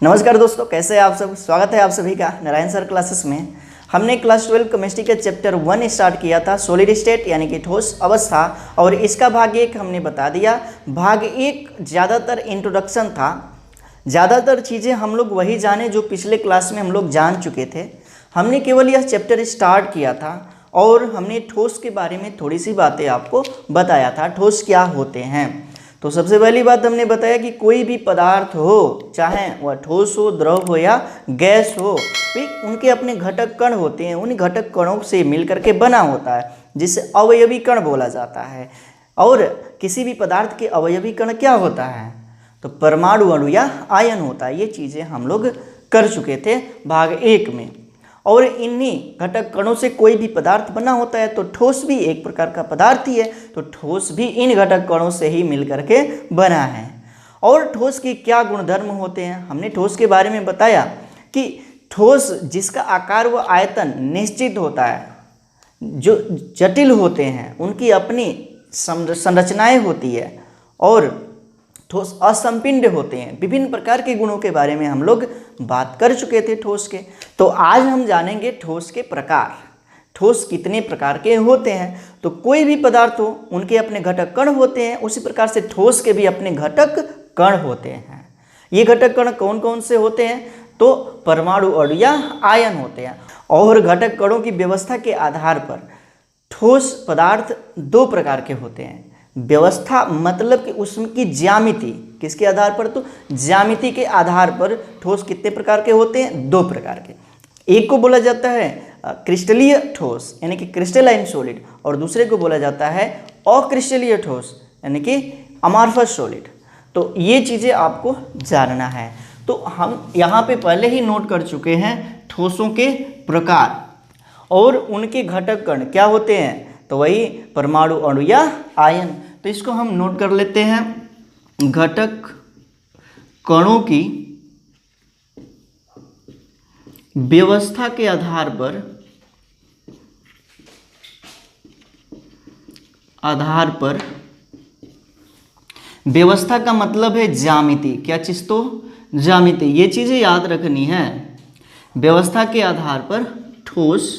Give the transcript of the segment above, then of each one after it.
नमस्कार दोस्तों, कैसे हैं आप सब। स्वागत है आप सभी का नारायण सर क्लासेस में। हमने क्लास 12 केमिस्ट्री के चैप्टर 1 स्टार्ट किया था, सॉलिड स्टेट यानी कि ठोस अवस्था, और इसका भाग 1 हमने बता दिया। भाग 1 ज़्यादातर इंट्रोडक्शन था, ज़्यादातर चीज़ें हम लोग वही जाने जो पिछले क्लास में हम लोग जान चुके थे। हमने केवल यह चैप्टर स्टार्ट किया था और हमने ठोस के बारे में थोड़ी सी बातें आपको बताया था, ठोस क्या होते हैं। तो सबसे पहली बात हमने बताया कि कोई भी पदार्थ हो, चाहे वह ठोस हो, द्रव हो या गैस हो, उनके अपने घटक कण होते हैं। उन घटक कणों से मिलकर के बना होता है, जिसे अवयवी कण बोला जाता है। और किसी भी पदार्थ के अवयवी कण क्या होता है, तो परमाणु अणु या आयन होता है। ये चीज़ें हम लोग कर चुके थे भाग 1 में। और इन्हीं घटक कणों से कोई भी पदार्थ बना होता है, तो ठोस भी एक प्रकार का पदार्थ ही है। तो ठोस भी इन घटक कणों से ही मिलकर के बना है। और ठोस के क्या गुणधर्म होते हैं, हमने ठोस के बारे में बताया कि ठोस जिसका आकार व आयतन निश्चित होता है, जो जटिल होते हैं उनकी अपनी संरचनाएं होती है, और ठोस असंपिंड होते हैं। विभिन्न प्रकार के गुणों के बारे में हम लोग बात कर चुके थे ठोस के। तो आज हम जानेंगे ठोस के प्रकार, ठोस कितने प्रकार के होते हैं। तो कोई भी पदार्थ हो, उनके अपने घटक कण होते हैं, उसी प्रकार से ठोस के भी अपने घटक कण होते हैं। ये घटक कण कौन कौन से होते हैं, तो परमाणु अणु या आयन होते हैं। और घटक कणों की व्यवस्था के आधार पर ठोस पदार्थ 2 प्रकार के होते हैं। व्यवस्था मतलब कि उसकी ज्यामिति, किसके आधार पर, तो ज्यामिति के आधार पर ठोस कितने प्रकार के होते हैं, 2 प्रकार के। एक को बोला जाता है क्रिस्टलीय ठोस यानी कि क्रिस्टलाइन सॉलिड, और दूसरे को बोला जाता है अक्रिस्टलीय ठोस यानी कि अमॉर्फस सॉलिड। तो ये चीज़ें आपको जानना है। तो हम यहाँ पे पहले ही नोट कर चुके हैं ठोसों के प्रकार और उनके घटक कण क्या होते हैं, तो वही परमाणु अणु या आयन। तो इसको हम नोट कर लेते हैं। घटक कणों की व्यवस्था के आधार पर व्यवस्था का मतलब है ज्यामिति। क्या चीज, तो ज्यामिति। ये चीजें याद रखनी है। व्यवस्था के आधार पर ठोस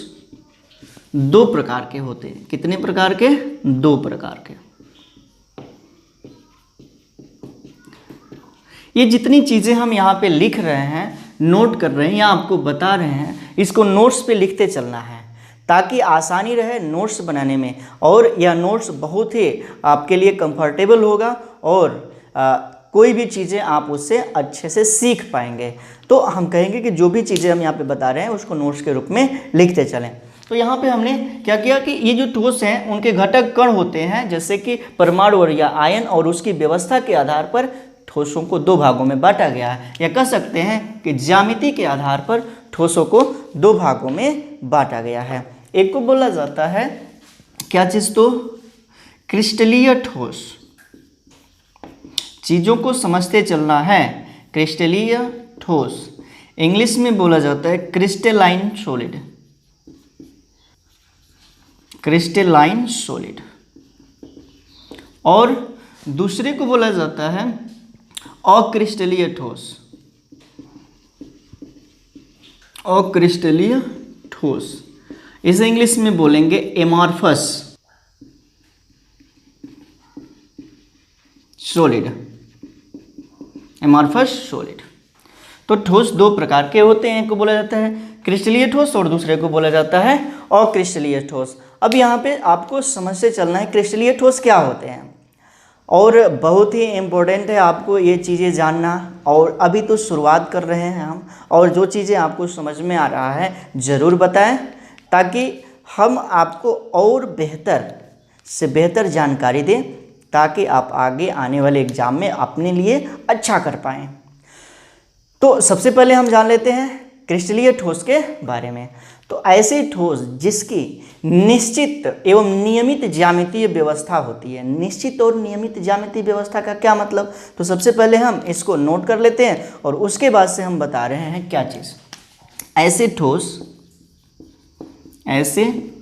2 प्रकार के होते हैं। कितने प्रकार के, 2 प्रकार के। ये जितनी चीजें हम यहाँ पे लिख रहे हैं, नोट कर रहे हैं या आपको बता रहे हैं, इसको नोट्स पे लिखते चलना है ताकि आसानी रहे नोट्स बनाने में। और यह नोट्स बहुत ही आपके लिए कंफर्टेबल होगा और कोई भी चीज़ें आप उससे अच्छे से सीख पाएंगे। तो हम कहेंगे कि जो भी चीज़ें हम यहाँ पे बता रहे हैं उसको नोट्स के रूप में लिखते चलें। तो यहाँ पे हमने क्या किया कि ये जो ठोस हैं उनके घटक कण होते हैं, जैसे कि परमाणु अणु या आयन, और उसकी व्यवस्था के आधार पर ठोसों को 2 भागों में बांटा गया है। या कह सकते हैं कि ज्यामिति के आधार पर ठोसों को 2 भागों में बांटा गया है। एक को बोला जाता है क्या चीज़, तो क्रिस्टलीय ठोस। चीज़ों को समझते चलना है। क्रिस्टलीय ठोस इंग्लिश में बोला जाता है क्रिस्टलाइन सॉलिड, क्रिस्टलाइन सॉलिड। और दूसरे को बोला जाता है अक्रिस्टलीय ठोस, अक्रिस्टलीय ठोस। इसे इंग्लिश में बोलेंगे एमॉर्फस सॉलिड, एमॉर्फस सॉलिड। तो ठोस 2 प्रकार के होते हैं। एक को बोला जाता है क्रिस्टलीय ठोस और दूसरे को बोला जाता है अक्रिस्टलीय ठोस। अब यहाँ पे आपको समझते चलना है क्रिस्टलीय ठोस क्या होते हैं, और बहुत ही इम्पोर्टेंट है आपको ये चीज़ें जानना। और अभी तो शुरुआत कर रहे हैं हम, और जो चीज़ें आपको समझ में आ रहा है ज़रूर बताएं, ताकि हम आपको और बेहतर से बेहतर जानकारी दें, ताकि आप आगे आने वाले एग्ज़ाम में अपने लिए अच्छा कर पाएँ। तो सबसे पहले हम जान लेते हैं क्रिस्टलीय ठोस के बारे में। तो ऐसे ठोस जिसकी निश्चित एवं नियमित ज्यामितीय व्यवस्था होती है। निश्चित और नियमित ज्यामितीय व्यवस्था का क्या मतलब, तो सबसे पहले हम इसको नोट कर लेते हैं और उसके बाद से हम बता रहे हैं क्या चीज़। ऐसे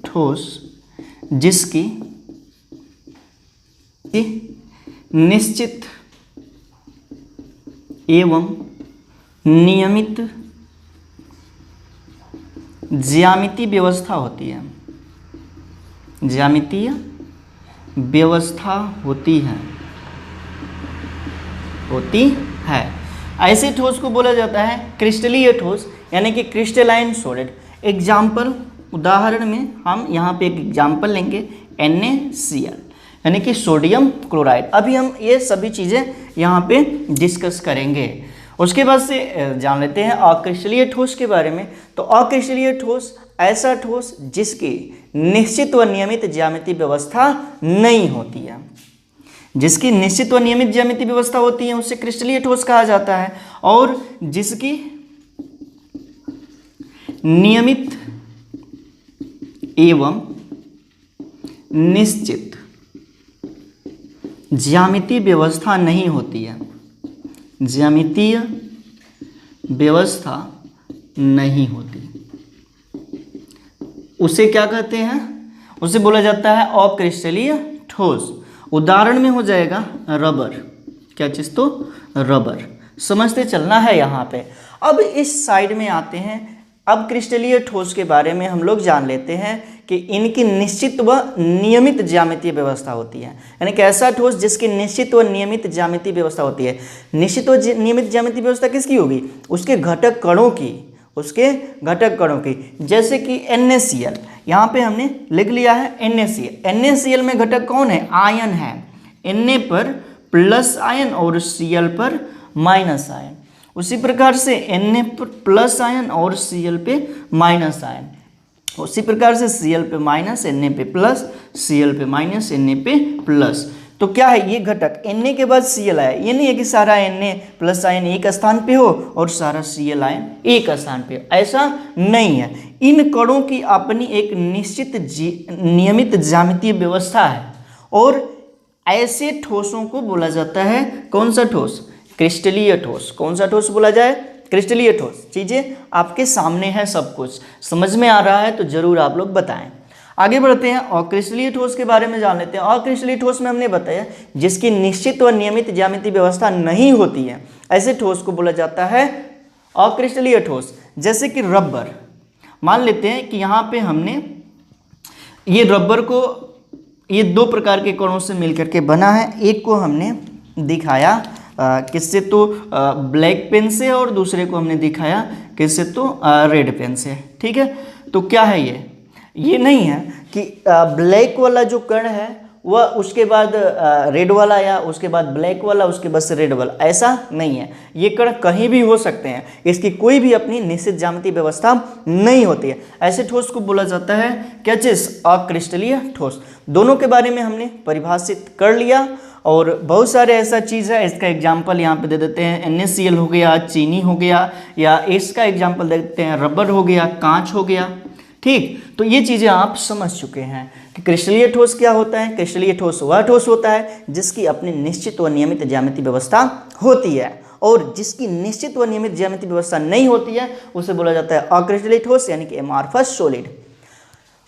ठोस जिसकी निश्चित एवं नियमित ज्यामितीय व्यवस्था होती है, ज्यामितीय व्यवस्था होती है। ऐसे ठोस को बोला जाता है क्रिस्टलीय ठोस, यानी कि क्रिस्टलाइन सॉलिड। एग्जाम्पल, उदाहरण में हम यहाँ पे एक एग्जाम्पल लेंगे NaCl, यानी कि सोडियम क्लोराइड। अभी हम ये सभी चीज़ें यहाँ पे डिस्कस करेंगे। उसके बाद से जान लेते हैं अक्रिस्टलीय ठोस के बारे में। तो अक्रिस्टलीय ठोस ऐसा ठोस जिसकी निश्चित व नियमित ज्यामितीय व्यवस्था नहीं होती है, जिसकी निश्चित व नियमित ज्यामितीय व्यवस्था होती है उसे क्रिस्टलीय ठोस कहा जाता है। और जिसकी नियमित एवं निश्चित ज्यामितीय व्यवस्था नहीं होती है, ज्यामितीय व्यवस्था नहीं होती, उसे क्या कहते हैं? उसे बोला जाता है अक्रिस्टलीय ठोस। उदाहरण में हो जाएगा रबर। क्या चीज़? तो रबर। समझते चलना है यहाँ पे। अब इस साइड में आते हैं। अब क्रिस्टलीय ठोस के बारे में हम लोग जान लेते हैं कि इनकी निश्चित व नियमित ज्यामितीय व्यवस्था होती है, यानी कि ऐसा ठोस जिसकी निश्चित व नियमित ज्यामितीय व्यवस्था होती है। निश्चित व नियमित ज्यामितीय व्यवस्था किसकी होगी? उसके घटक कणों की, उसके घटक कणों की। जैसे कि NaCl, यहाँ पे हमने लिख लिया है NaCl। NaCl में घटक कौन है? आयन है। Na पर प्लस आयन और Cl पर माइनस आयन। उसी प्रकार से Na पर प्लस आयन और Cl पे माइनस आयन। उसी प्रकार से Cl पे माइनस, Na पे प्लस, Cl पे माइनस, Na पे प्लस। तो क्या है? ये घटक Na के बाद Cl आया। ये नहीं है कि सारा Na प्लस आयन एक स्थान पे हो और सारा Cl आयन एक स्थान पे हो, ऐसा नहीं है। इन कणों की अपनी एक निश्चित नियमित ज्यामितीय व्यवस्था है और ऐसे ठोसों को बोला जाता है कौन सा ठोस? क्रिस्टलीय ठोस। कौन सा ठोस बोला जाए? क्रिस्टलीय ठोस। चीज़ें आपके सामने है, सब कुछ समझ में आ रहा है तो जरूर आप लोग बताएं। आगे बढ़ते हैं, अक्रिस्टलीय ठोस के बारे में जान लेते हैं। अक्रिस्टलीय ठोस में हमने बताया जिसकी निश्चित व नियमित ज्यामितीय व्यवस्था नहीं होती है, ऐसे ठोस को बोला जाता है अक्रिस्टलीय ठोस। जैसे कि रबर। मान लेते हैं कि यहाँ पे हमने ये रबर को, ये दो प्रकार के कणों से मिलकर के बना है। एक को हमने दिखाया किससे? तो ब्लैक पेन से, और दूसरे को हमने दिखाया किससे? तो रेड पेन से। ठीक है, तो क्या है ये नहीं है कि ब्लैक वाला जो कण है वह उसके बाद रेड वाला, या उसके बाद ब्लैक वाला, उसके बाद से रेड वाला, ऐसा नहीं है। ये कण कहीं भी हो सकते हैं, इसकी कोई भी अपनी निश्चित ज्यामितीय व्यवस्था नहीं होती है। ऐसे ठोस को बोला जाता है क्या चीज़? अक्रिस्टलीय ठोस। दोनों के बारे में हमने परिभाषित कर लिया और बहुत सारे ऐसा चीज़ है। इसका एग्जाम्पल यहाँ पे दे देते हैं, NaCl हो गया, चीनी हो गया, या इसका एग्जाम्पल दे देते हैं रबर हो गया, कांच हो गया। ठीक, तो ये चीज़ें आप समझ चुके हैं कि क्रिस्टलीय ठोस क्या होता है। क्रिस्टलीय ठोस वह ठोस होता है जिसकी अपनी निश्चित व नियमित ज्यामितीय व्यवस्था होती है, और जिसकी निश्चित व नियमित ज्यामितीय व्यवस्था नहीं होती है उसे बोला जाता है अक्रिस्टलीय ठोस, यानी कि एमार्फस सॉलिड।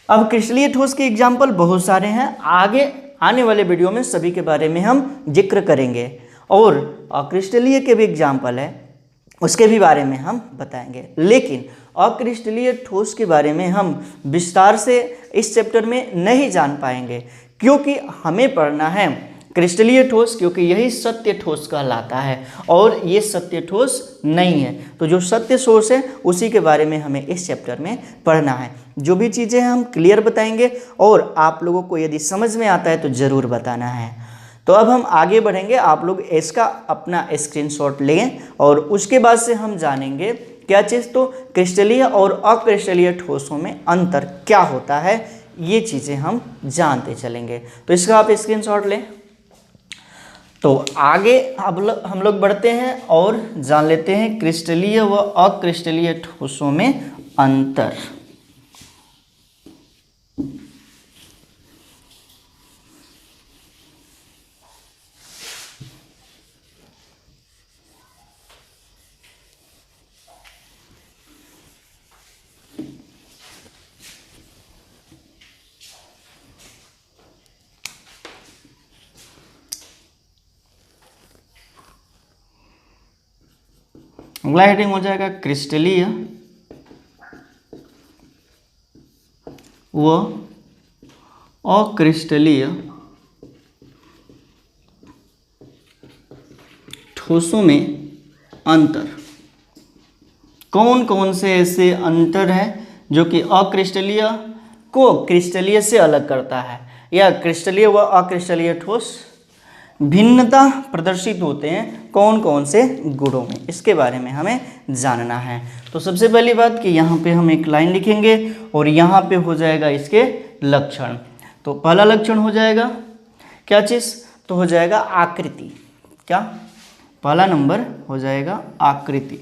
अब क्रिस्टलीय ठोस के एग्जाम्पल बहुत सारे हैं, आगे आने वाले वीडियो में सभी के बारे में हम जिक्र करेंगे, और अक्रिस्टलीय के भी एग्जाम्पल है, उसके भी बारे में हम बताएंगे। लेकिन अक्रिस्टलीय ठोस के बारे में हम विस्तार से इस चैप्टर में नहीं जान पाएंगे, क्योंकि हमें पढ़ना है क्रिस्टलीय ठोस, क्योंकि यही सत्य ठोस कहलाता है और ये सत्य ठोस नहीं है। तो जो सत्य ठोस है उसी के बारे में हमें इस चैप्टर में पढ़ना है। जो भी चीज़ें हम क्लियर बताएंगे, और आप लोगों को यदि समझ में आता है तो ज़रूर बताना है। तो अब हम आगे बढ़ेंगे, आप लोग इसका अपना स्क्रीनशॉट लें और उसके बाद से हम जानेंगे क्या चीज़? तो क्रिस्टलीय और अक्रिस्टलीय ठोसों में अंतर क्या होता है, ये चीज़ें हम जानते चलेंगे। तो इसका आप स्क्रीनशॉट लें। तो आगे अब हम लोग बढ़ते हैं और जान लेते हैं क्रिस्टलीय व अक्रिस्टलीय ठोसों में अंतर। अगला हेडिंग हो जाएगा क्रिस्टलीय व अक्रिस्टलीय ठोसों में अंतर। कौन कौन से ऐसे अंतर हैं जो कि अक्रिस्टलीय को क्रिस्टलीय से अलग करता है, या क्रिस्टलीय व अक्रिस्टलीय ठोस भिन्नता प्रदर्शित होते हैं कौन कौन से गुणों में, इसके बारे में हमें जानना है। तो सबसे पहली बात कि यहाँ पे हम एक लाइन लिखेंगे और यहाँ पे हो जाएगा इसके लक्षण। तो पहला लक्षण हो जाएगा क्या चीज़, तो हो जाएगा आकृति। क्या, पहला नंबर हो जाएगा आकृति।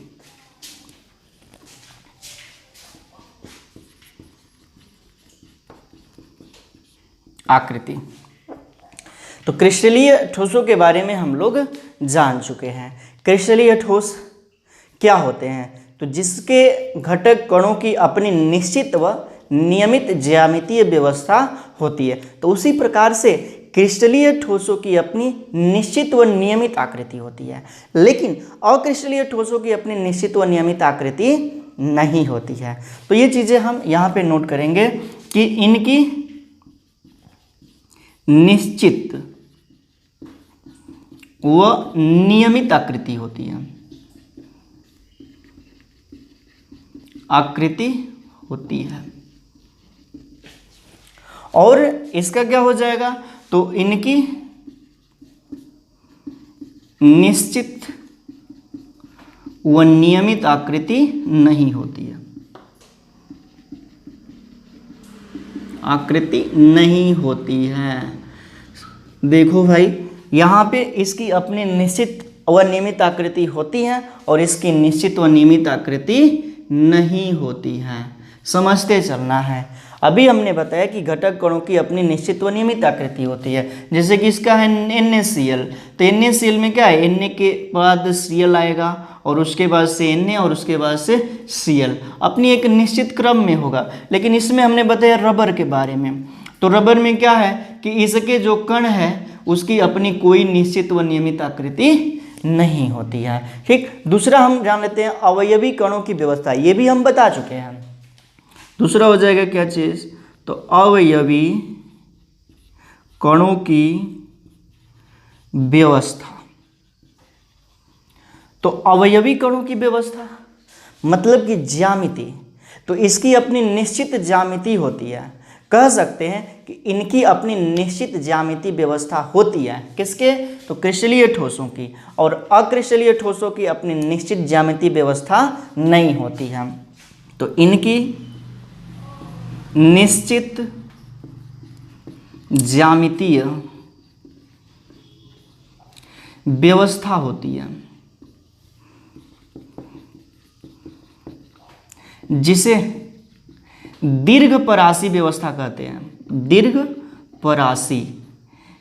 आकृति। तो क्रिस्टलीय ठोसों के बारे में हम लोग जान चुके हैं। क्रिस्टलीय ठोस क्या होते हैं, तो जिसके घटक कणों की अपनी निश्चित व नियमित ज्यामितीय व्यवस्था होती है। तो उसी प्रकार से क्रिस्टलीय ठोसों की अपनी निश्चित व नियमित आकृति होती है, लेकिन अक्रिस्टलीय ठोसों की अपनी निश्चित व नियमित आकृति नहीं होती है। तो ये चीज़ें हम यहाँ पे नोट करेंगे कि इनकी निश्चित व नियमित आकृति होती है, आकृति होती है। और इसका क्या हो जाएगा, तो इनकी निश्चित व नियमित आकृति नहीं होती है, आकृति नहीं होती है। देखो भाई, यहाँ पे इसकी अपनी निश्चित व नियमित आकृति होती है और इसकी निश्चित व नियमित आकृति नहीं होती है, समझते चलना है। अभी हमने बताया कि घटक कणों की अपनी निश्चित व नियमित आकृति होती है, जैसे कि इसका है NaCl। तो NaCl में क्या है, Na के बाद Cl आएगा और उसके बाद से Na और उसके बाद से Cl, अपनी एक निश्चित क्रम में होगा। लेकिन इसमें हमने बताया रबर के बारे में, तो रबर में क्या है कि इसके जो कण है उसकी अपनी कोई निश्चित व नियमित आकृति नहीं होती है। ठीक, दूसरा हम जान लेते हैं अवयवी कणों की व्यवस्था, ये भी हम बता चुके हैं। दूसरा हो जाएगा क्या चीज़, तो अवयवी कणों की व्यवस्था। तो अवयवी कणों की व्यवस्था मतलब कि ज्यामिति, तो इसकी अपनी निश्चित ज्यामिति होती है। कह सकते हैं कि इनकी अपनी निश्चित ज्यामिति व्यवस्था होती है, किसके, तो क्रिस्टलीय ठोसों की। और अक्रिस्टलीय ठोसों की अपनी निश्चित ज्यामिति व्यवस्था नहीं होती है। तो इनकी निश्चित ज्यामितीय व्यवस्था होती है, जिसे दीर्घपरासी व्यवस्था कहते हैं। दीर्घपरासी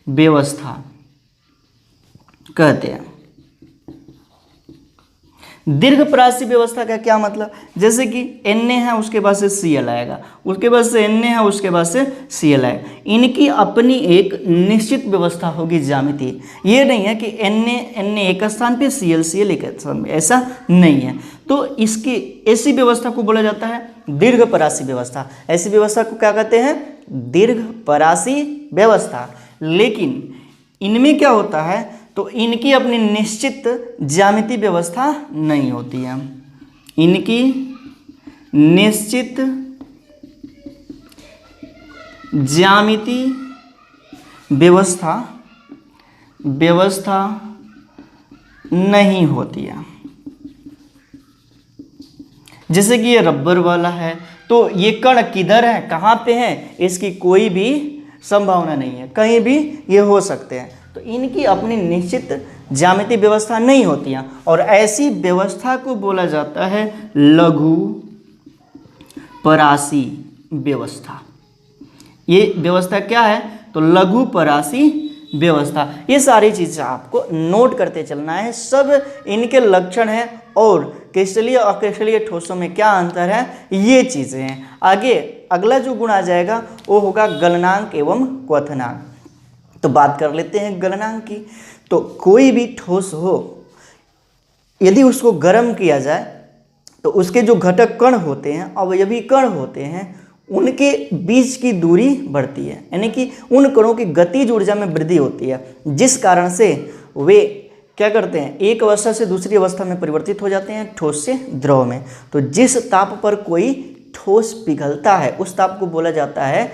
व्यवस्था कहते हैं। दीर्घपरासी व्यवस्था का क्या मतलब, जैसे कि Na है उसके बाद से Cl आएगा, उसके बाद से Na है उसके बाद से Cl आएगा। इनकी अपनी एक निश्चित व्यवस्था होगी ज्यामिति। ये नहीं है कि Na एक स्थान पे Cl एक स्थान पे, ऐसा नहीं है। तो इसकी ऐसी व्यवस्था को बोला जाता है दीर्घपरासी व्यवस्था। ऐसी व्यवस्था को क्या कहते हैं, दीर्घपरासी व्यवस्था। लेकिन इनमें क्या होता है, तो इनकी अपनी निश्चित ज्यामिति व्यवस्था नहीं होती है। इनकी निश्चित ज्यामिति व्यवस्था नहीं होती है। जैसे कि ये रबर वाला है, तो ये कण किधर है, कहाँ पे है, इसकी कोई भी संभावना नहीं है, कहीं भी ये हो सकते हैं। तो इनकी अपनी निश्चित ज्यामिति व्यवस्था नहीं होती है, और ऐसी व्यवस्था को बोला जाता है लघु परासी व्यवस्था। ये व्यवस्था क्या है, तो लघु परासी व्यवस्था। ये सारी चीज़ें आपको नोट करते चलना है, सब इनके लक्षण हैं और क्रिस्टलीय और अक्रिस्टलीय ठोसों में क्या अंतर है, ये चीज़ें हैं। आगे अगला जो गुण आ जाएगा वो होगा गलनांक एवं क्वथनांक। तो बात कर लेते हैं गलनांक की। तो कोई भी ठोस हो, यदि उसको गर्म किया जाए तो उसके जो घटक कण होते हैं, अवयवी कण होते हैं, उनके बीच की दूरी बढ़ती है, यानी कि उन कणों की गतिज ऊर्जा में वृद्धि होती है, जिस कारण से वे क्या करते हैं, एक अवस्था से दूसरी अवस्था में परिवर्तित हो जाते हैं, ठोस से द्रव में। तो जिस ताप पर कोई ठोस पिघलता है उस ताप को बोला जाता है,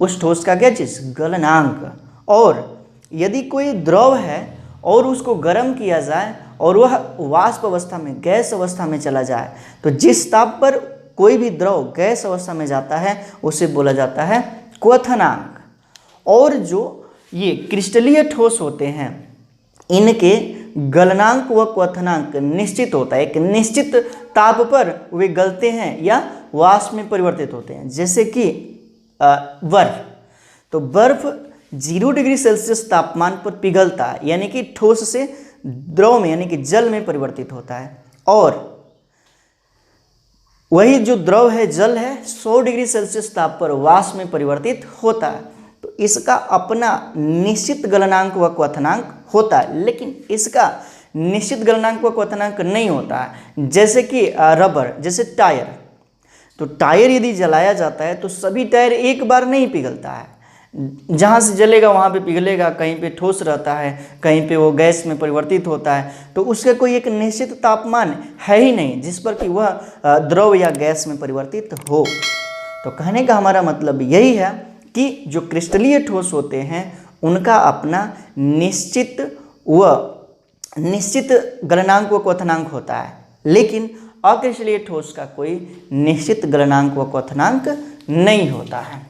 उस ठोस का क्या चीज, गलनांक। और यदि कोई द्रव है और उसको गर्म किया जाए और वह वाष्प अवस्था में, गैस अवस्था में चला जाए, तो जिस ताप पर कोई भी द्रव गैस अवस्था में जाता है उसे बोला जाता है क्वथनांक। और जो ये क्रिस्टलीय ठोस होते हैं इनके गलनांक व क्वथनांक निश्चित होता है, एक निश्चित ताप पर वे गलते हैं या वाष्प में परिवर्तित होते हैं। जैसे कि बर्फ, तो बर्फ 0 डिग्री सेल्सियस तापमान पर पिघलता है, यानी कि ठोस से द्रव में यानी कि जल में परिवर्तित होता है। और वही जो द्रव है, जल है, 100 डिग्री सेल्सियस ताप पर वाष्प में परिवर्तित होता है। तो इसका अपना निश्चित गलनांक व क्वथनांक होता है, लेकिन इसका निश्चित गलनांक व क्वथनांक नहीं होता है। जैसे कि रबर, जैसे टायर, तो टायर यदि जलाया जाता है तो सभी टायर एक बार नहीं पिघलता है, जहाँ से जलेगा वहाँ पे पिघलेगा, कहीं पे ठोस रहता है, कहीं पे वो गैस में परिवर्तित होता है। तो उसका कोई एक निश्चित तापमान है ही नहीं जिस पर कि वह द्रव या गैस में परिवर्तित हो। तो कहने का हमारा मतलब यही है कि जो क्रिस्टलीय ठोस होते हैं उनका अपना निश्चित गलनांक व क्वथनांक होता है, लेकिन अक्रिस्टलीय ठोस का कोई निश्चित गलनांक व क्वथनांक नहीं होता है।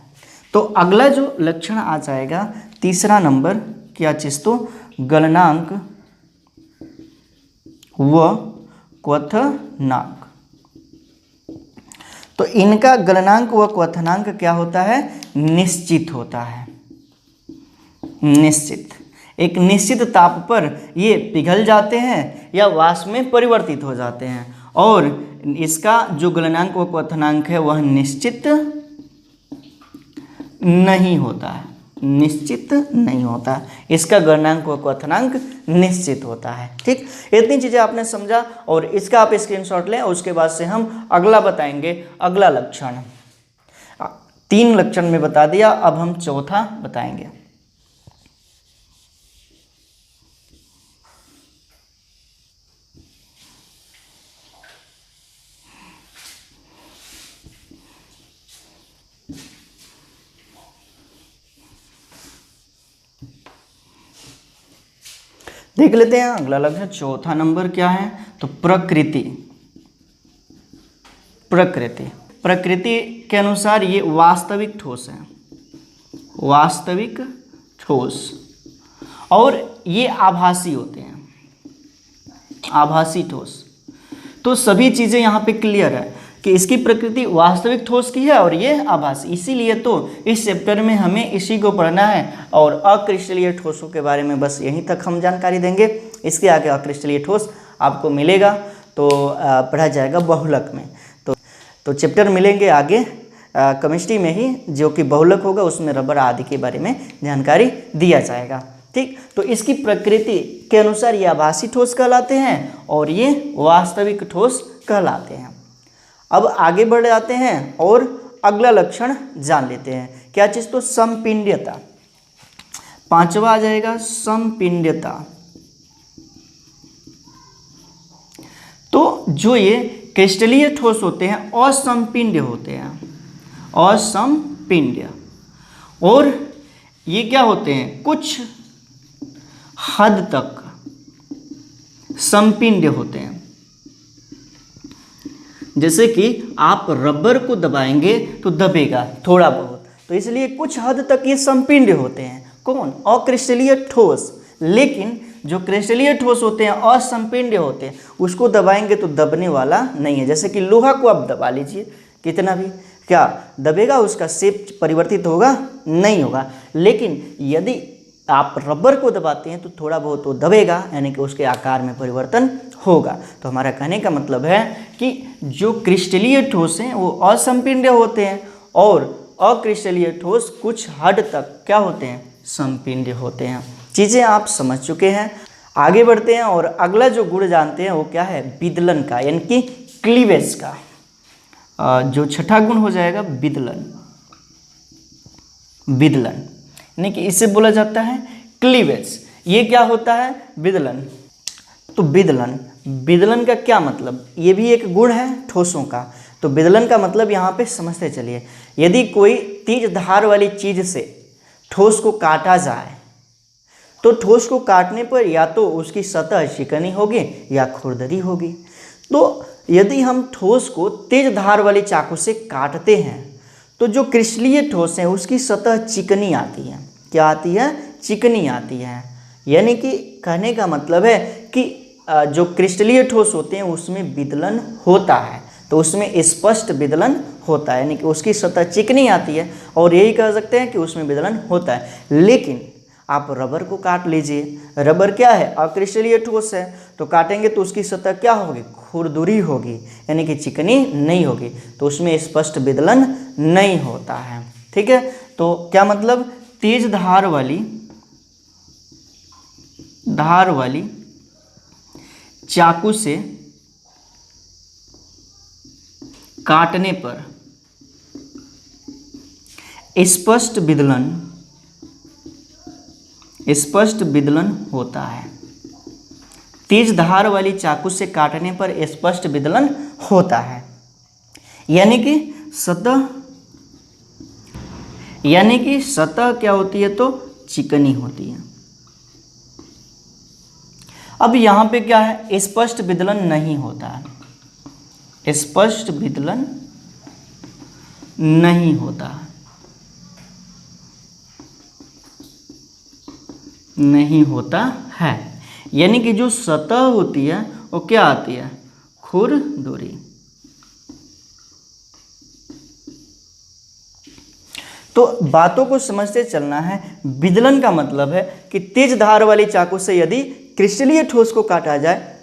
तो अगला जो लक्षण आ जाएगा, तीसरा नंबर, क्या चीज, तो गलनांक व क्वथनांक। तो इनका गलनांक व क्वथनांक क्या होता है, निश्चित होता है। निश्चित, एक निश्चित ताप पर ये पिघल जाते हैं या वाष्प में परिवर्तित हो जाते हैं, और इसका जो गलनांक व क्वथनांक है वह निश्चित नहीं होता है, निश्चित नहीं होता है। इसका गलनांक व क्वथनांक निश्चित होता है। ठीक, इतनी चीज़ें आपने समझा और इसका आप स्क्रीनशॉट लें और उसके बाद से हम अगला बताएंगे। अगला लक्षण 3 लक्षण में बता दिया, अब हम चौथा बताएंगे। देख लेते हैं अगला लक्षण, चौथा नंबर क्या है, तो प्रकृति। प्रकृति के अनुसार ये वास्तविक ठोस है, वास्तविक ठोस, और ये आभासी होते हैं, आभासी ठोस। तो सभी चीज़ें यहाँ पे क्लियर है कि इसकी प्रकृति वास्तविक ठोस की है और ये आभासी। इसीलिए तो इस चैप्टर में हमें इसी को पढ़ना है और अक्रिस्टलीय ठोसों के बारे में बस यहीं तक हम जानकारी देंगे। इसके आगे अक्रिस्टलीय ठोस आपको मिलेगा तो पढ़ा जाएगा बहुलक में। तो चैप्टर मिलेंगे आगे केमिस्ट्री में ही, जो कि बहुलक होगा, उसमें रबर आदि के बारे में जानकारी दिया जाएगा। ठीक, तो इसकी प्रकृति के अनुसार ये आभासी ठोस कहलाते हैं और ये वास्तविक ठोस कहलाते हैं। अब आगे बढ़ जाते हैं और अगला लक्षण जान लेते हैं, क्या चीज़, तो समपिंड्यता। 5वां आ जाएगा समपिंड्यता। तो जो ये क्रिस्टलीय ठोस होते हैं असमपिंड्य होते हैं, असमपिंड्य, और ये क्या होते हैं, कुछ हद तक समपिंड्य होते हैं। जैसे कि आप रबर को दबाएंगे तो दबेगा थोड़ा बहुत, तो इसलिए कुछ हद तक ये समपिंड्य होते हैं। कौन, अक्रिस्टलीय ठोस। लेकिन जो क्रिस्टलीय ठोस होते हैं असमपिंड्य होते हैं, उसको दबाएंगे तो दबने वाला नहीं है। जैसे कि लोहा को आप दबा लीजिए, कितना भी, क्या दबेगा, उसका शेप परिवर्तित होगा, नहीं होगा। लेकिन यदि आप रबर को दबाते हैं तो थोड़ा बहुत वो दबेगा, यानी कि उसके आकार में परिवर्तन होगा। तो हमारा कहने का मतलब है कि जो क्रिस्टलीय ठोस हैं वो असमपिंड्य होते हैं और अक्रिस्टलीय ठोस कुछ हद तक क्या होते हैं, समपिंड्य होते हैं। चीज़ें आप समझ चुके हैं। आगे बढ़ते हैं और अगला जो गुण जानते हैं वो क्या है, विदलन का, यानी कि क्लीवेज का। जो छठा गुण हो जाएगा विदलन, विदलन यानी कि इसे बोला जाता है क्लीवेज। ये क्या होता है, विदलन। तो विदलन, विदलन का क्या मतलब, ये भी एक गुण है ठोसों का। तो विदलन का मतलब यहाँ पे समझते चलिए, यदि कोई तेज धार वाली चीज से ठोस को काटा जाए तो ठोस को काटने पर या तो उसकी सतह चिकनी होगी या खुरदरी होगी। तो यदि हम ठोस को तेज धार वाली चाकू से काटते हैं तो जो क्रिस्टलीय ठोस है उसकी सतह चिकनी आती है। क्या आती है, चिकनी आती है। यानी कि कहने का मतलब है कि जो क्रिस्टलीय ठोस होते हैं उसमें विदलन होता है, तो उसमें स्पष्ट विदलन होता है, यानी कि उसकी सतह चिकनी आती है और यही कह सकते हैं कि उसमें विदलन होता है। लेकिन आप रबर को काट लीजिए, रबर क्या है, अक्रिस्टलीय ठोस है, तो काटेंगे तो उसकी सतह क्या होगी, खुरदुरी होगी, यानी कि चिकनी नहीं होगी, तो उसमें स्पष्ट विदलन नहीं होता है। ठीक है, तो क्या मतलब, तेज धार वाली चाकू से काटने पर स्पष्ट विदलन होता है। तेज धार वाली चाकू से काटने पर स्पष्ट विदलन होता है, यानी कि सतह क्या होती है, तो चिकनी होती है। अब यहाँ पे क्या है, स्पष्ट विदलन नहीं होता है, स्पष्ट विदलन नहीं होता है, नहीं होता है, यानी कि जो सतह होती है वो क्या आती है, खुरदुरी। तो बातों को समझते चलना है। विदलन का मतलब है कि तेज धार वाली चाकू से यदि क्रिस्टलीय ठोस को काटा जाए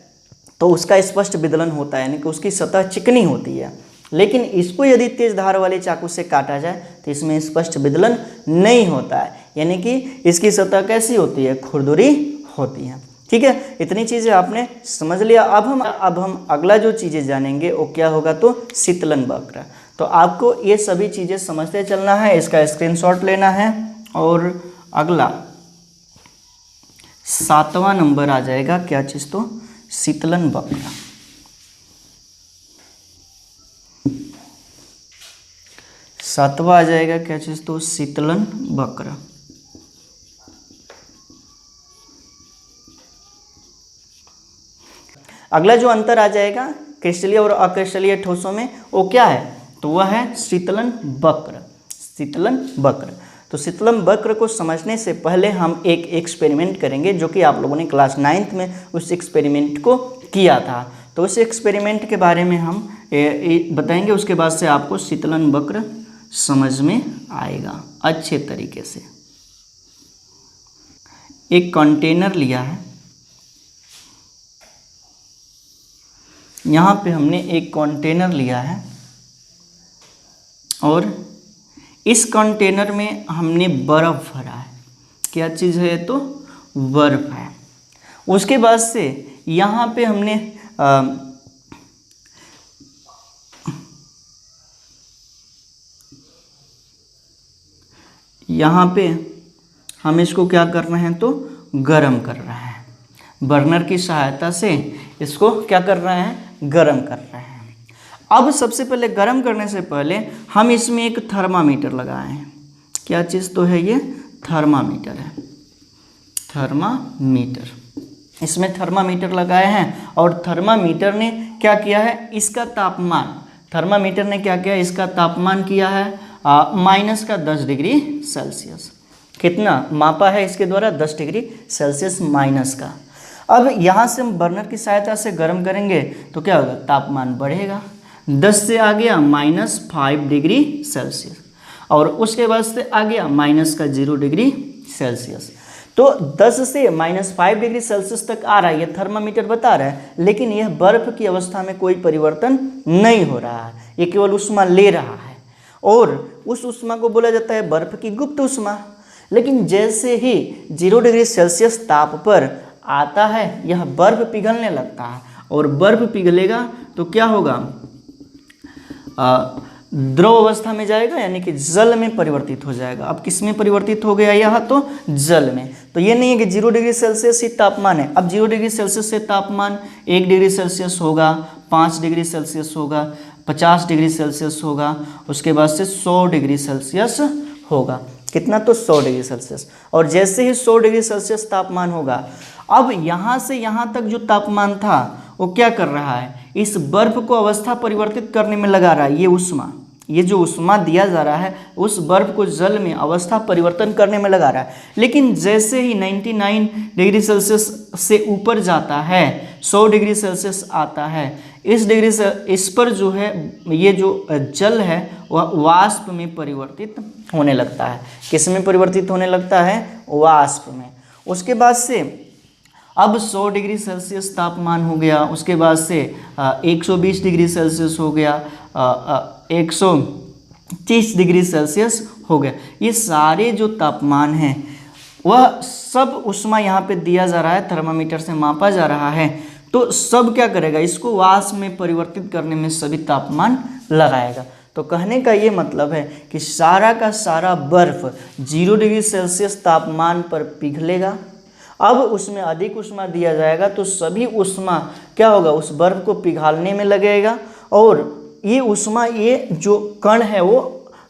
तो उसका स्पष्ट विदलन होता है, यानी कि उसकी सतह चिकनी होती है। लेकिन इसको यदि तेज धार वाले चाकू से काटा जाए तो इसमें स्पष्ट विदलन नहीं होता है, यानी कि इसकी सतह कैसी होती है, खुरदुरी होती है। ठीक है, इतनी चीज़ें आपने समझ लिया। अब हम अगला जो चीज़ें जानेंगे वो क्या होगा, तो शीतलन वक्र। तो आपको ये सभी चीज़ें समझते चलना है, इसका स्क्रीनशॉट लेना है। और अगला 7वां नंबर आ जाएगा, क्या चीज़, तो शीतलन वक्र। सातवां आ जाएगा क्या चीज़, तो शीतलन वक्र। अगला जो अंतर आ जाएगा क्रिस्टलीय और अक्रिस्टलीय ठोसों में वो क्या है, तो वह है शीतलन वक्र। शीतलन वक्र, तो शीतलन वक्र को समझने से पहले हम एक एक्सपेरिमेंट करेंगे जो कि आप लोगों ने क्लास 9th में उस एक्सपेरिमेंट को किया था। तो उस एक्सपेरिमेंट के बारे में हम बताएंगे, उसके बाद से आपको शीतलन वक्र समझ में आएगा अच्छे तरीके से। एक कंटेनर लिया है, यहाँ पे हमने एक कंटेनर लिया है और इस कंटेनर में हमने बर्फ भरा है। क्या चीज़ है, तो बर्फ है। उसके बाद से यहाँ पे हमने यहाँ पे हम इसको क्या कर रहे हैं, तो गरम कर रहे हैं। बर्नर की सहायता से इसको क्या कर रहे हैं, गरम कर रहे हैं। अब सबसे पहले गरम करने से पहले हम इसमें एक थर्मामीटर लगाए हैं। क्या चीज़, तो है ये थर्मामीटर है, थर्मामीटर। इसमें थर्मामीटर लगाए हैं और थर्मामीटर ने क्या किया है, इसका तापमान, थर्मामीटर ने क्या किया, इसका तापमान किया है -10 डिग्री सेल्सियस। कितना मापा है इसके द्वारा, 10 डिग्री सेल्सियस माइनस का। अब यहाँ से हम बर्नर की सहायता से गर्म करेंगे तो क्या होगा, तापमान बढ़ेगा, 10 से आ गया -5 डिग्री सेल्सियस और उसके बाद से आ गया -0 डिग्री सेल्सियस। तो 10 से -5 डिग्री सेल्सियस तक आ रहा है, यह थर्मामीटर बता रहा है। लेकिन यह बर्फ की अवस्था में कोई परिवर्तन नहीं हो रहा है, ये केवल ऊष्मा ले रहा है और उस ऊष्मा को बोला जाता है बर्फ की गुप्त ऊष्मा। लेकिन जैसे ही 0 डिग्री सेल्सियस ताप पर आता है यह बर्फ पिघलने लगता है, और बर्फ पिघलेगा तो क्या होगा, द्रव अवस्था में जाएगा, यानी कि जल में परिवर्तित हो जाएगा। अब किस में परिवर्तित हो गया यह, तो जल में। तो ये नहीं है कि 0 डिग्री सेल्सियस ही तापमान है। अब 0 डिग्री सेल्सियस से तापमान 1 डिग्री सेल्सियस होगा, 5 डिग्री सेल्सियस होगा, 50 डिग्री सेल्सियस होगा, उसके बाद से 100 डिग्री सेल्सियस होगा। कितना, तो 100 डिग्री सेल्सियस। और जैसे ही 100 डिग्री सेल्सियस तापमान होगा, अब यहाँ से यहाँ तक जो तापमान था वो क्या कर रहा है, इस बर्फ को अवस्था परिवर्तित करने में लगा रहा है। ये ऊष्मा, ये जो ऊष्मा दिया जा रहा है उस बर्फ को जल में अवस्था परिवर्तन करने में लगा रहा है। लेकिन जैसे ही 99 डिग्री सेल्सियस से ऊपर जाता है, 100 डिग्री सेल्सियस आता है, इस पर जो है ये जो जल है वह वाष्प में परिवर्तित होने लगता है। किस में परिवर्तित होने लगता है, वाष्प में। उसके बाद से अब 100 डिग्री सेल्सियस तापमान हो गया, उसके बाद से 120 डिग्री सेल्सियस हो गया, 130 डिग्री सेल्सियस हो गया। ये सारे जो तापमान हैं वह सब ऊष्मा यहाँ पे दिया जा रहा है, थर्मामीटर से मापा जा रहा है। तो सब क्या करेगा, इसको वाष्प में परिवर्तित करने में सभी तापमान लगाएगा। तो कहने का ये मतलब है कि सारा का सारा बर्फ 0 डिग्री सेल्सियस तापमान पर पिघलेगा। अब उसमें अधिक ऊष्मा दिया जाएगा तो सभी ऊष्मा क्या होगा, उस बर्फ को पिघालने में लगेगा, और ये ऊष्मा ये जो कण है वो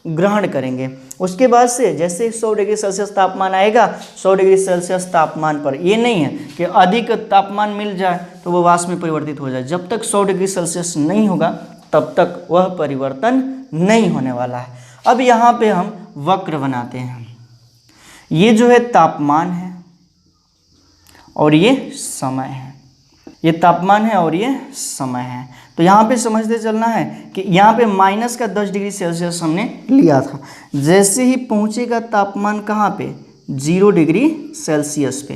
ग्रहण करेंगे। उसके बाद से जैसे 100 डिग्री सेल्सियस तापमान आएगा, 100 डिग्री सेल्सियस तापमान पर ये नहीं है कि अधिक तापमान मिल जाए तो वो वाष्प में परिवर्तित हो जाए। जब तक 100 डिग्री सेल्सियस नहीं होगा तब तक वह परिवर्तन नहीं होने वाला है। अब यहाँ पे हम वक्र बनाते हैं। ये जो है तापमान है और ये समय है, ये तापमान है और ये समय है। तो यहाँ पे समझते चलना है कि यहाँ पे माइनस का 10 डिग्री सेल्सियस हमने लिया था। जैसे ही पहुँचेगा तापमान कहाँ पे, 0 डिग्री सेल्सियस पे,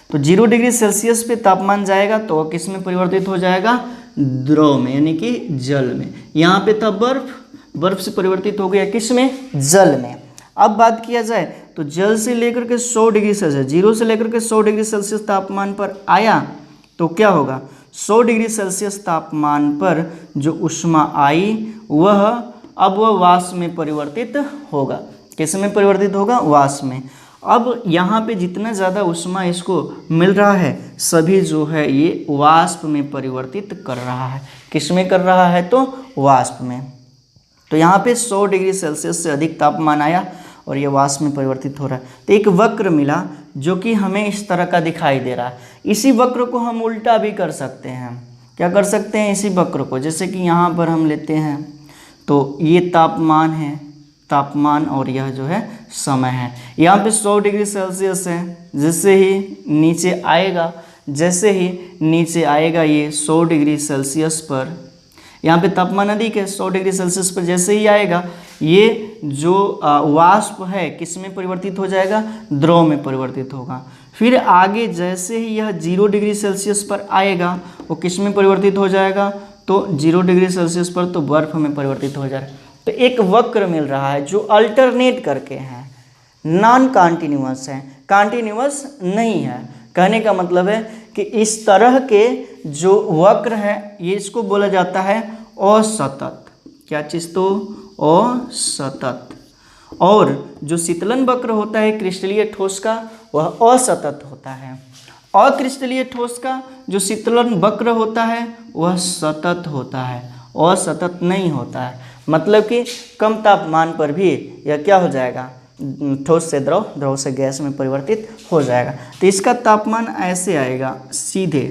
तो 0 डिग्री सेल्सियस पे तापमान जाएगा तो किस में परिवर्तित हो जाएगा, द्रव में, यानी कि जल में। यहाँ पे था बर्फ, बर्फ से परिवर्तित हो गया किस में, जल में। अब बात किया जाए तो जल से लेकर के 100 डिग्री सेल्सियस, 0 से लेकर के 100 डिग्री सेल्सियस तापमान पर आया तो क्या होगा, 100 डिग्री सेल्सियस तापमान पर जो ऊष्मा आई वह अब वह वाष्प में परिवर्तित होगा। किस में परिवर्तित होगा, वाष्प में। अब यहाँ पे जितना ज़्यादा ऊष्मा इसको मिल रहा है सभी जो है ये वाष्प में परिवर्तित कर रहा है। किस में कर रहा है, तो वाष्प में। तो यहाँ पे 100 डिग्री सेल्सियस से अधिक तापमान आया और ये वाष्प में परिवर्तित हो रहा है। तो एक वक्र मिला जो कि हमें इस तरह का दिखाई दे रहा है। इसी वक्र को हम उल्टा भी कर सकते हैं। क्या कर सकते हैं, इसी वक्र को, जैसे कि यहाँ पर हम लेते हैं तो ये तापमान है, तापमान और यह जो है समय है। यहाँ पे 100 डिग्री सेल्सियस है, जैसे ही नीचे आएगा, जैसे ही नीचे आएगा ये 100 डिग्री सेल्सियस पर, यहाँ पे तापमान अधिक है, 100 डिग्री सेल्सियस पर जैसे ही आएगा ये जो वाष्प है किस में परिवर्तित हो जाएगा, द्रव में परिवर्तित होगा। फिर आगे जैसे ही यह 0 डिग्री सेल्सियस पर आएगा वो किस में परिवर्तित हो जाएगा, तो 0 डिग्री सेल्सियस पर तो बर्फ में परिवर्तित हो जाएगा। तो एक वक्र मिल रहा है जो अल्टरनेट करके हैं, नॉन कॉन्टिन्यूअस है, कॉन्टिन्यूअस नहीं है। कहने का मतलब है कि इस तरह के जो वक्र है ये इसको बोला जाता है असतत। क्या चीज़, तो असतत। और जो शीतलन वक्र होता है क्रिस्टलीय ठोस का वह असतत होता है। अक्रिस्टलीय ठोस का जो शीतलन वक्र होता है वह सतत होता है, असतत नहीं होता है। मतलब कि कम तापमान पर भी यह क्या हो जाएगा, ठोस से द्रव, द्रव से गैस में परिवर्तित हो जाएगा। तो इसका तापमान ऐसे आएगा सीधे,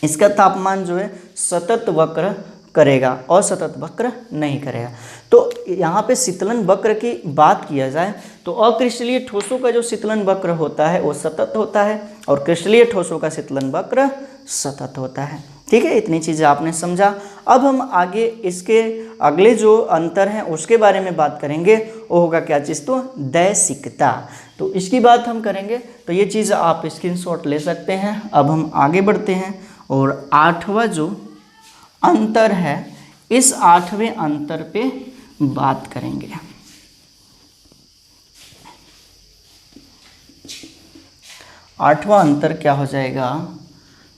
इसका तापमान जो है सतत वक्र करेगा, असतत वक्र नहीं करेगा। तो यहाँ पे शीतलन वक्र की बात किया जाए तो अक्रिस्टलीय ठोसों का जो शीतलन वक्र होता है वो सतत होता है और क्रिस्टलीय ठोसों का शीतलन वक्र सतत होता है। ठीक है, इतनी चीज़ें आपने समझा। अब हम आगे इसके अगले जो अंतर हैं उसके बारे में बात करेंगे। वो होगा क्या चीज़, तो दैसिकता। तो इसकी बात हम करेंगे, तो ये चीज़ आप स्क्रीनशॉट ले सकते हैं। अब हम आगे बढ़ते हैं और 8वां जो अंतर है इस 8वें अंतर पे बात करेंगे। आठवां अंतर क्या हो जाएगा,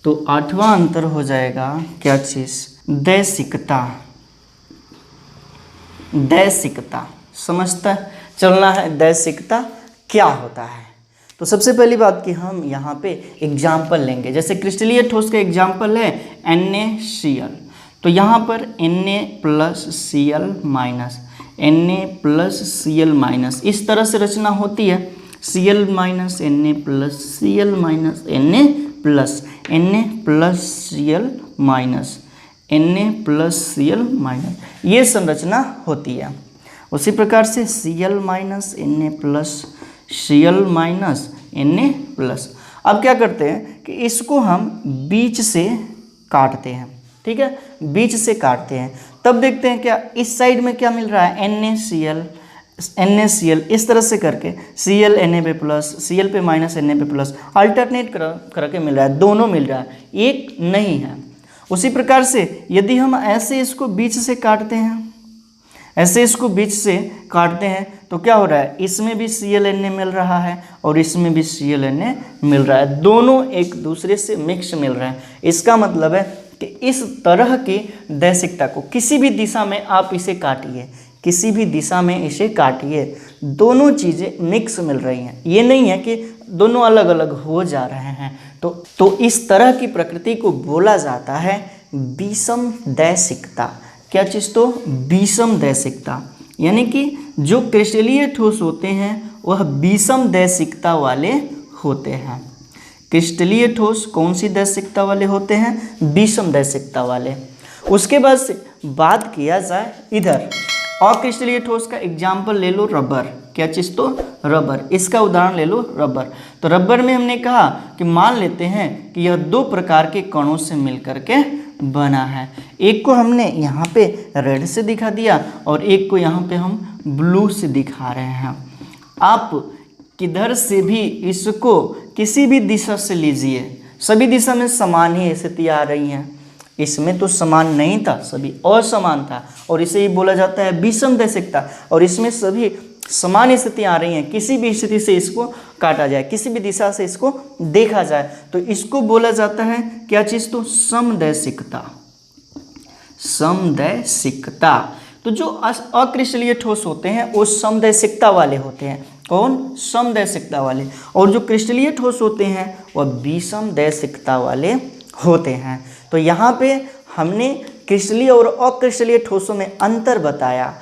तो आठवां अंतर हो जाएगा क्या चीज़, दैसिकता। दैसिकता समझता चलना है, दैसिकता क्या होता है। तो सबसे पहली बात कि हम यहाँ पे एग्जाम्पल लेंगे, जैसे क्रिस्टलीय ठोस का एग्जाम्पल है NaCl, तो यहाँ पर Na+Cl माइनस, Na+Cl माइनस, इस तरह से रचना होती है, Cl minus Na+Cl minus Na+Cl minus Na+Cl minus, ये संरचना होती है। उसी प्रकार से Cl minus Na+Cl minus Na+। अब क्या करते हैं कि इसको हम बीच से काटते हैं, ठीक है, बीच से काटते हैं, तब देखते हैं क्या इस साइड में क्या मिल रहा है, NaCl इस तरह से करके Cl Na प्लस, Cl पे माइनस Na प्लस, अल्टरनेट करके मिल रहा है, दोनों मिल रहा है, एक नहीं है। उसी प्रकार से यदि हम ऐसे इसको बीच से काटते हैं, ऐसे इसको बीच से काटते हैं, तो क्या हो रहा है, इसमें भी Cl Na मिल रहा है और इसमें भी Cl Na मिल रहा है, दोनों एक दूसरे से मिक्स मिल रहे हैं। इसका मतलब है कि इस तरह की दैसिकता को किसी भी दिशा में आप इसे काटिए, किसी भी दिशा में इसे काटिए, दोनों चीज़ें मिक्स मिल रही हैं, ये नहीं है कि दोनों अलग अलग हो जा रहे हैं। तो इस तरह की प्रकृति को बोला जाता है विषम दैसिकता। क्या चीज़, तो विषम दैसिकता, यानी कि जो क्रिस्टलीय ठोस होते हैं वह विषम दैसिकता वाले होते हैं। क्रिस्टलीय ठोस कौन सी दैसिकता वाले होते हैं, विषम दैसिकता वाले। उसके बाद से बात किया जाए इधर अक्रिस्टलीय ठोस का एग्जाम्पल ले लो रबर। क्या चीज़, तो रबर, इसका उदाहरण ले लो रबर। तो रबर में हमने कहा कि मान लेते हैं कि यह दो प्रकार के कणों से मिलकर के बना है, एक को हमने यहाँ पे रेड से दिखा दिया और एक को यहाँ पे हम ब्लू से दिखा रहे हैं। आप किधर से भी इसको किसी भी दिशा से लीजिए, सभी दिशा में समान ही स्थितियाँ आ रही हैं। इसमें तो समान नहीं था, सभी असमान था, और इसे ही बोला जाता है विषम दैसिकता। और इसमें सभी समान स्थितियाँ आ रही हैं, किसी भी स्थिति से इसको काटा जाए, किसी भी दिशा से इसको देखा जाए, तो इसको बोला जाता है क्या चीज़, तो समदैशिकता। समदैशिकता। तो जो अक्रिस्टलीय ठोस होते हैं वो समदैशिकता वाले होते हैं। कौन, समदैशिकता वाले। और जो क्रिस्टलीय ठोस होते हैं वह विषम दैशिकता वाले होते हैं। तो यहाँ पे हमने क्रिस्टलीय और अक्रिस्टलीय ठोसों में अंतर बताया।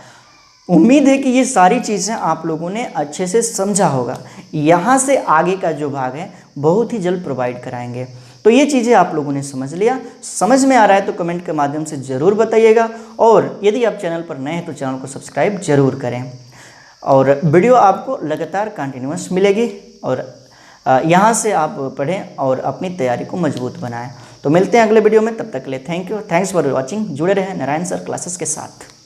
उम्मीद है कि ये सारी चीज़ें आप लोगों ने अच्छे से समझा होगा। यहाँ से आगे का जो भाग है बहुत ही जल्द प्रोवाइड कराएंगे। तो ये चीज़ें आप लोगों ने समझ लिया, समझ में आ रहा है तो कमेंट के माध्यम से ज़रूर बताइएगा। और यदि आप चैनल पर नए हैं तो चैनल को सब्सक्राइब जरूर करें। और वीडियो आपको लगातार कंटिन्यूअस मिलेगी और यहाँ से आप पढ़ें और अपनी तैयारी को मजबूत बनाएं। तो मिलते हैं अगले वीडियो में, तब तक के लिए thank you, thanks for watching. जुड़े रहें नारायण सर क्लासेस के साथ।